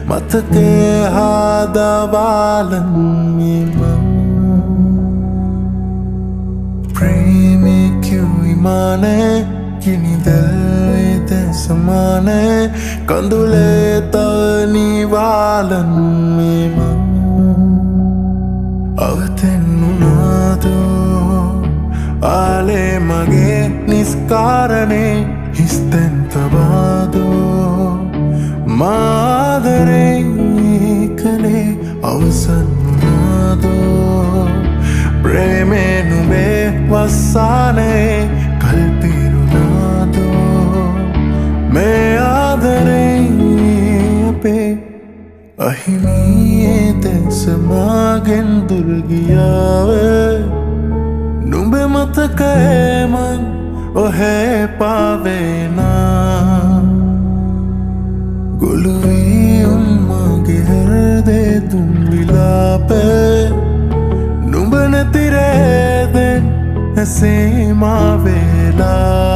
Matake hada balan mimam Premi kyu imane Kini dil ite samane Kandule tani balan mimam නිස්කාරණේ හිස්තැන් තබාදෝ මාදරේ කනේ අවසන් වුණාදෝ ප්‍රේමේ නුඹේ වස්සානේ කල්පිරුණාදෝ මේ ආදරේ අපේ අහිමියේ දැසමාගෙන් දුර්ගියාව නුඹ මතකයේ මන් ඔහේ පාවෙනා ගොළුවී උන්මගේ හෘදේ තුන් විලාපේ නුඹ නැතිරේදෙන් ඇසීමා වේලා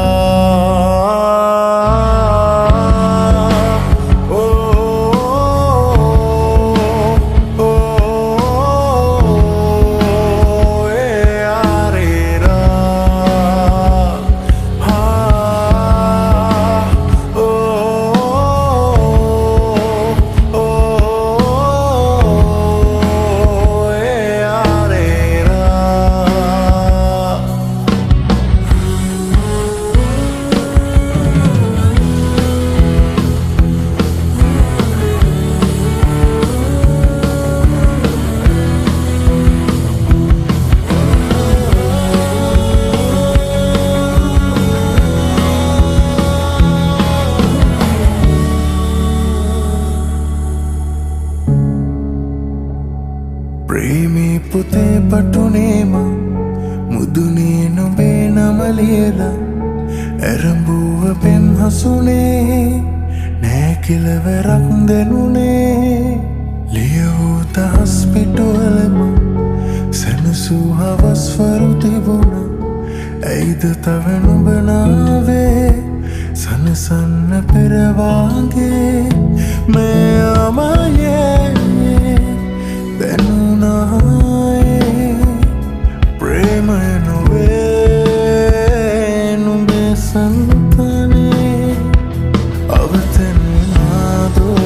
ප්‍රේමී පුතේ පටුනේම මුදුනේ නොබේ නම ලියලා ඇරඹුව පෙම් හසුනේ නෑ කෙලවරක් දැනුනේ ලියවූ දහස් පිටුවලම සැනසූ හවස්වරු තිබුණ ඇයිද තව නුඹ නාවේ සනසන්න පෙරවාගේ මේ අමයේ දැනුනායේ ප්‍රේමය නොවේ නුඹේ සන්තනේ අවතැන්නාදෝ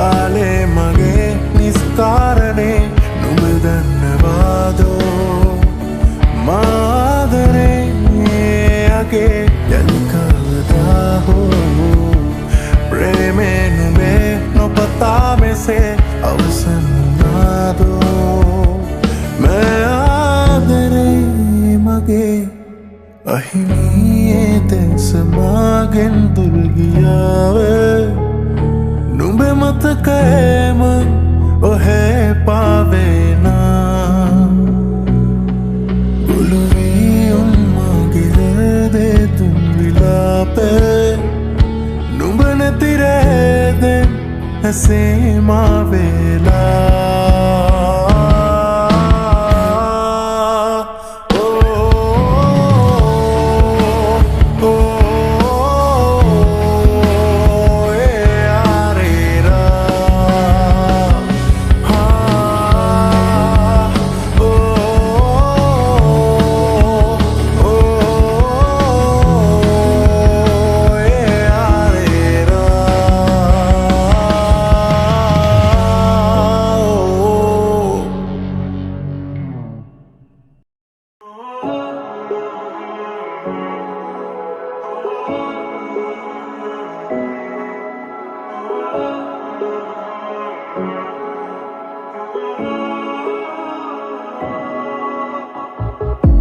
ආලේ මගේ නිස්කාරණේ නුඹ දන්නවාදෝ මාදරේ අගේ යලිකවදා හෝ ප්‍රේමේ නුඹේ නොපතා මෙසේ අවසන් වුණාදෝ මේ ආදරේ මගේ අහිමියේ දැසමාගෙන් දුර්ගියාව නුඹ මතකයේ මන් ඔහේ පාවෙනා ගොළුවී උන්මගේ හෘදේ තුන් විලාපේ නුඹ නැතිරේදෙන් ඇසීමා වේලා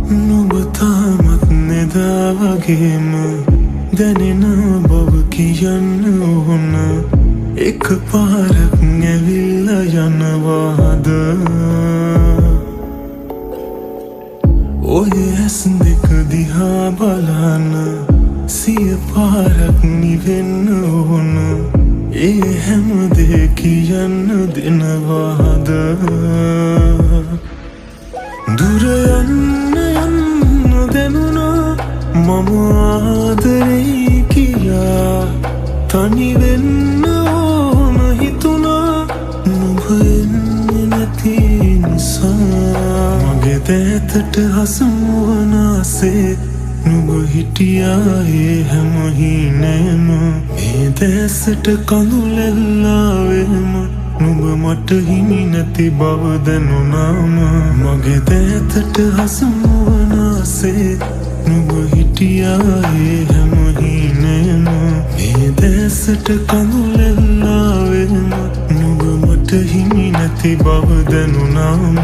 නුඹ තාමත් නෙදා වගේම දැනෙන බව කියන්න ඕන එක පාරක් ඇවිල්ලා යනවාද ඔය ඇස් දෙක දිහා බලන සිය පාරක් නිවෙන්න ඕන ඒ හැම දේ කියන්න දෙනවාද දුර යන්න දැනුණා මම ආදරේ කියා තනි වෙන්න ඕන හිතුණා නුඹ එන්නේ නැති නිසා මගේ දැතට හසුවන ආසේ නුඹ හිටියා ඒ හැම හිනේම මේ දැසට කඳුලැල්ලාවෙම නුඹ මට හිමි නැති බව දැනුණාම මගේ දැතට හසුවන ආසේ නුඹ හිටියායේ හැම හීනෙම මේ දැසට කඳුලෙල්ලාවෙම නුඹ මට හිමි නැති බව දැනුනාම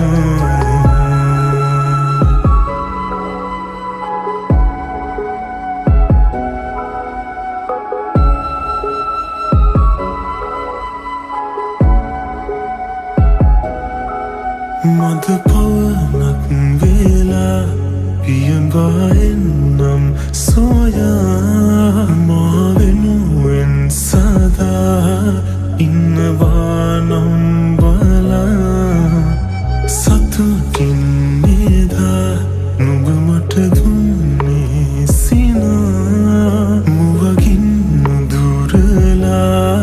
මද පවනක් වේලා පියඹා එන්නම් සොයා මා වෙනුවෙන් සදා ඉන්නවා නම් බලා සතුටින් නිදා නුඹ මට දුන්නේ සිනා මුවගින් නුදුරලා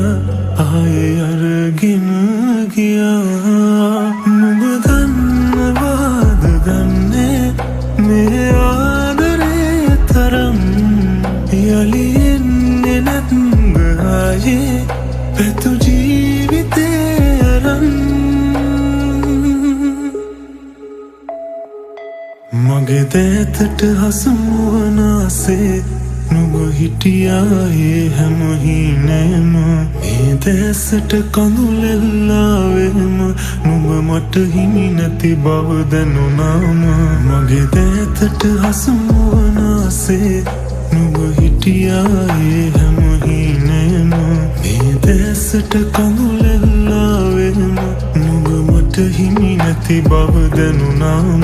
ආයේ අරගෙන ගියා නුඹ දන්නවාද දන්නේ මේ ආදරේ තරම් යලි එන්නේ නැත්ද ආයේ පැතු ජීවිතේ අරන් මගේ දේතට හසුමුවන ආසේ නුඹ හිටියායේ හැම හීනෙම මේ දැසට කඳුලෙල්ලාවෙම නුඹ මට හිමි නැති බව දැනුනාම මගේ දේතට හසුමුවන ආසේ නුඹ හිටියායේ හැම හීනෙම මේ දැසට කඳුලෙල්ලාවෙම නුඹ මට හිමි නැති බව දැනුනාම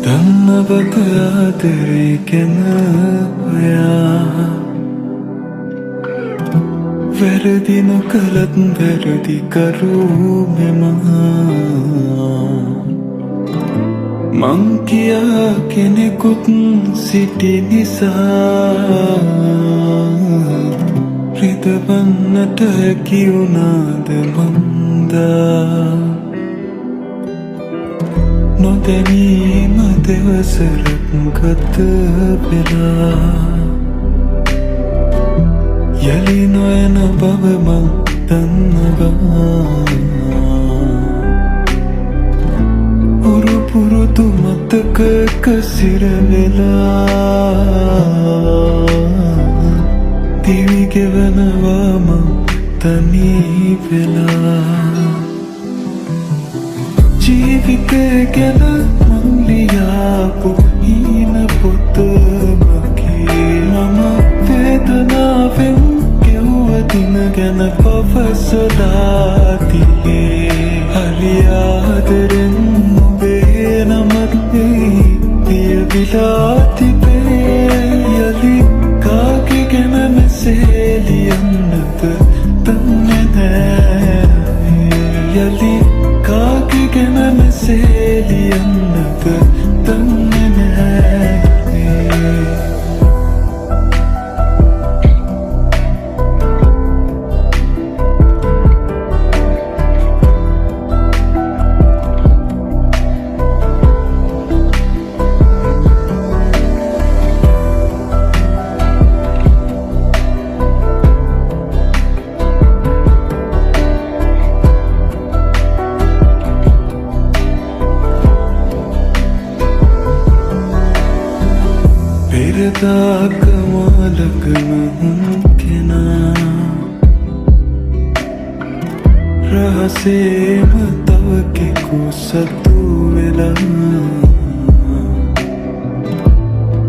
දන්නවද ආදරේ ගැන ඔයා වැරදි නොකලත් වැරදි කරු මෙම මං කියා කෙනෙකුත් සිටි නිසා රිදවන්නට හැකි වුණාද මන්දා නොදැනීම දෙවසරක් ගත වෙලා යලි නොයන බව මං දන්නවා පුරු පුරුදු මතකක සිරවෙලා දිවි ගෙවනවා මං තනී වෙලා ජීවිතේ ගැන මං ලියාපු හීන පොත මගේ මම වේදනාවෙන් ගෙව්ව දින ගැන පවසලා තියේ හරි ආදරෙන් ඔබේ නමක් ලියවිලා තිබේ යලි කාගේ ගැන මෙසේ ලියන්නද දන්නේ නෑ යලි කාගේ ගැන මෙසේ ලියන්නද දන්නේ නෑ පෙරදාකමාලකන කෙනා රහසේම තව කෙකු සතු වෙලා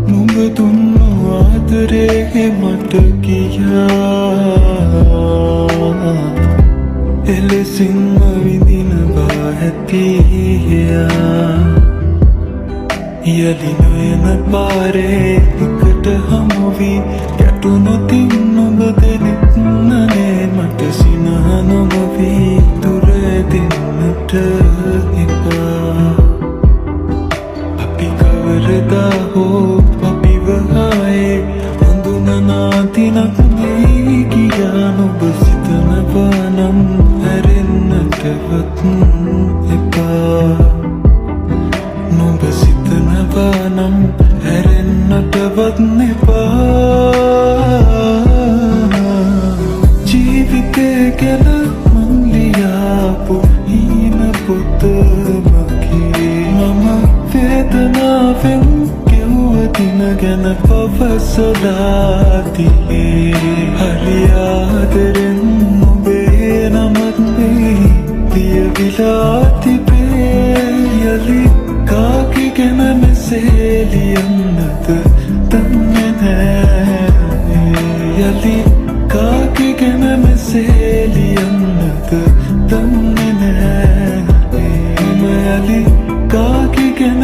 නුඹ දුන්නු ආදරේ මට කියා එලෙසින්ම විඳිනවා ඇතියා යලි නොයන පාරේ එකට හමුවී ගැටුනොතින් නොබ දෙනෙත් නනේ මට සිනහ නොමවී දුර දෙන්නට එපා අපි කවර ගැන මං ලියාපු හීන පොතමකි මම වේදනාවෙන් ගෙව්ව දින ගැන පවසලා තියේ හරි ආදරෙන් ඔබේ නමත් මේ ලියවිලා තිබේ යලි කාගේ ගැන මෙසේ ලියන්නද දන්නේ නෑ යලි කාගේ ගැන මෙසේ ලියන්නද දන්නේ නෑ මම යලි කාගේ ගැන